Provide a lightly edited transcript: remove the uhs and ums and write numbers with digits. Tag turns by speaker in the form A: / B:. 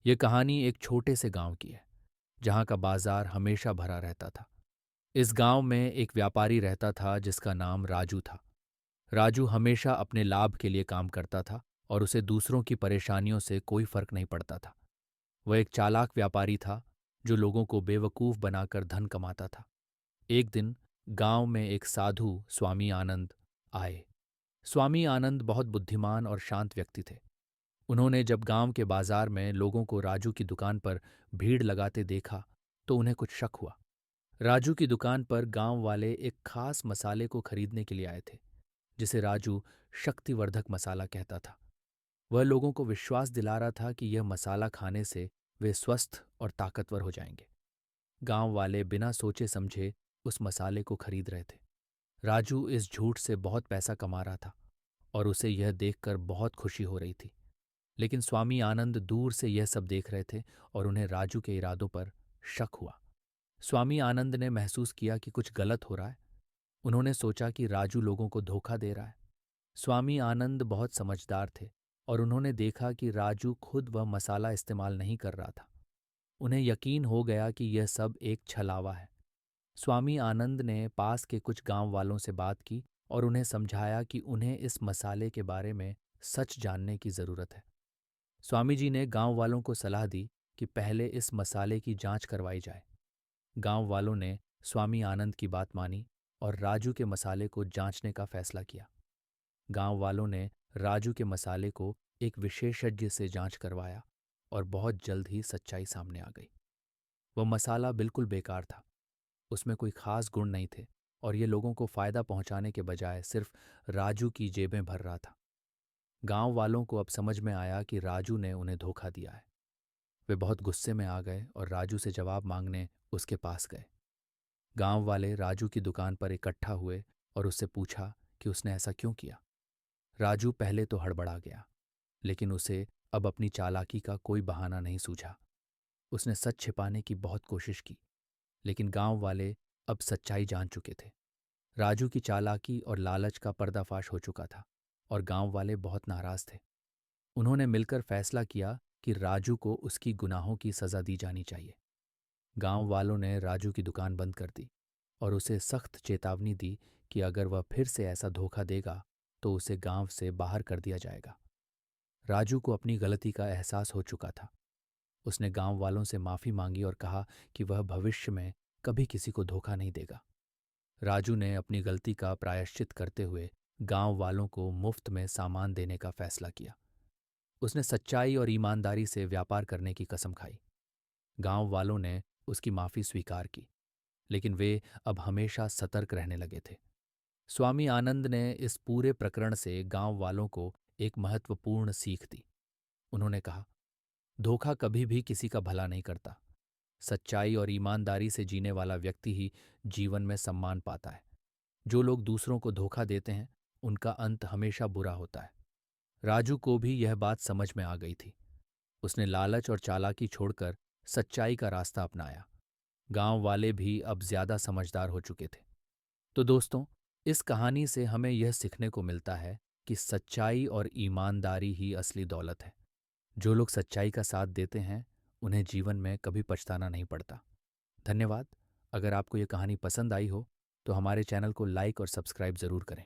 A: ये कहानी एक छोटे से गांव की है, जहां का बाजार हमेशा भरा रहता था। इस गांव में एक व्यापारी रहता था जिसका नाम राजू था। राजू हमेशा अपने लाभ के लिए काम करता था और उसे दूसरों की परेशानियों से कोई फर्क नहीं पड़ता था। वह एक चालाक व्यापारी था जो लोगों को बेवकूफ बनाकर धन कमाता था। एक दिन गांव में एक साधु स्वामी आनंद आए। स्वामी आनंद बहुत बुद्धिमान और शांत व्यक्ति थे। उन्होंने जब गांव के बाजार में लोगों को राजू की दुकान पर भीड़ लगाते देखा तो उन्हें कुछ शक हुआ। राजू की दुकान पर गांव वाले एक खास मसाले को खरीदने के लिए आए थे, जिसे राजू शक्तिवर्धक मसाला कहता था। वह लोगों को विश्वास दिला रहा था कि यह मसाला खाने से वे स्वस्थ और ताकतवर हो जाएंगे। गांव वाले बिना सोचे समझे उस मसाले को खरीद रहे थे। राजू इस झूठ से बहुत पैसा कमा रहा था और उसे यह देखकर बहुत खुशी हो रही थी। लेकिन स्वामी आनंद दूर से यह सब देख रहे थे और उन्हें राजू के इरादों पर शक हुआ। स्वामी आनंद ने महसूस किया कि कुछ गलत हो रहा है। उन्होंने सोचा कि राजू लोगों को धोखा दे रहा है। स्वामी आनंद बहुत समझदार थे और उन्होंने देखा कि राजू खुद वह मसाला इस्तेमाल नहीं कर रहा था। उन्हें यकीन हो गया कि यह सब एक छलावा है। स्वामी आनंद ने पास के कुछ गांव वालों से बात की और उन्हें समझाया कि उन्हें इस मसाले के बारे में सच जानने की जरूरत है। स्वामी जी ने गांव वालों को सलाह दी कि पहले इस मसाले की जांच करवाई जाए। गांव वालों ने स्वामी आनंद की बात मानी और राजू के मसाले को जांचने का फैसला किया। गांव वालों ने राजू के मसाले को एक विशेषज्ञ से जांच करवाया और बहुत जल्द ही सच्चाई सामने आ गई। वह मसाला बिल्कुल बेकार था। उसमें कोई खास गुण नहीं थे और ये लोगों को फायदा पहुंचाने के बजाय सिर्फ राजू की जेबें भर रहा था। गांव वालों को अब समझ में आया कि राजू ने उन्हें धोखा दिया है। वे बहुत गुस्से में आ गए और राजू से जवाब मांगने उसके पास गए। गांव वाले राजू की दुकान पर इकट्ठा हुए और उससे पूछा कि उसने ऐसा क्यों किया। राजू पहले तो हड़बड़ा गया, लेकिन उसे अब अपनी चालाकी का कोई बहाना नहीं सूझा। उसने सच छिपाने की बहुत कोशिश की, लेकिन गांव वाले अब सच्चाई जान चुके थे। राजू की चालाकी और लालच का पर्दाफाश हो चुका था और गांव वाले बहुत नाराज थे। उन्होंने मिलकर फैसला किया कि राजू को उसकी गुनाहों की सजा दी जानी चाहिए। गांव वालों ने राजू की दुकान बंद कर दी और उसे सख्त चेतावनी दी कि अगर वह फिर से ऐसा धोखा देगा तो उसे गांव से बाहर कर दिया जाएगा। राजू को अपनी गलती का एहसास हो चुका था। उसने गांव वालों से माफी मांगी और कहा कि वह भविष्य में कभी किसी को धोखा नहीं देगा। राजू ने अपनी गलती का प्रायश्चित करते हुए गांव वालों को मुफ्त में सामान देने का फैसला किया। उसने सच्चाई और ईमानदारी से व्यापार करने की कसम खाई। गांव वालों ने उसकी माफी स्वीकार की, लेकिन वे अब हमेशा सतर्क रहने लगे थे। स्वामी आनंद ने इस पूरे प्रकरण से गांव वालों को एक महत्वपूर्ण सीख दी। उन्होंने कहा, धोखा कभी भी किसी का भला नहीं करता। सच्चाई और ईमानदारी से जीने वाला व्यक्ति ही जीवन में सम्मान पाता है। जो लोग दूसरों को धोखा देते हैं, उनका अंत हमेशा बुरा होता है। राजू को भी यह बात समझ में आ गई थी। उसने लालच और चालाकी छोड़कर सच्चाई का रास्ता अपनाया। गांव वाले भी अब ज्यादा समझदार हो चुके थे। तो दोस्तों, इस कहानी से हमें यह सीखने को मिलता है कि सच्चाई और ईमानदारी ही असली दौलत है। जो लोग सच्चाई का साथ देते हैं, उन्हें जीवन में कभी पछताना नहीं पड़ता। धन्यवाद। अगर आपको यह कहानी पसंद आई हो तो हमारे चैनल को लाइक और सब्सक्राइब जरूर करें।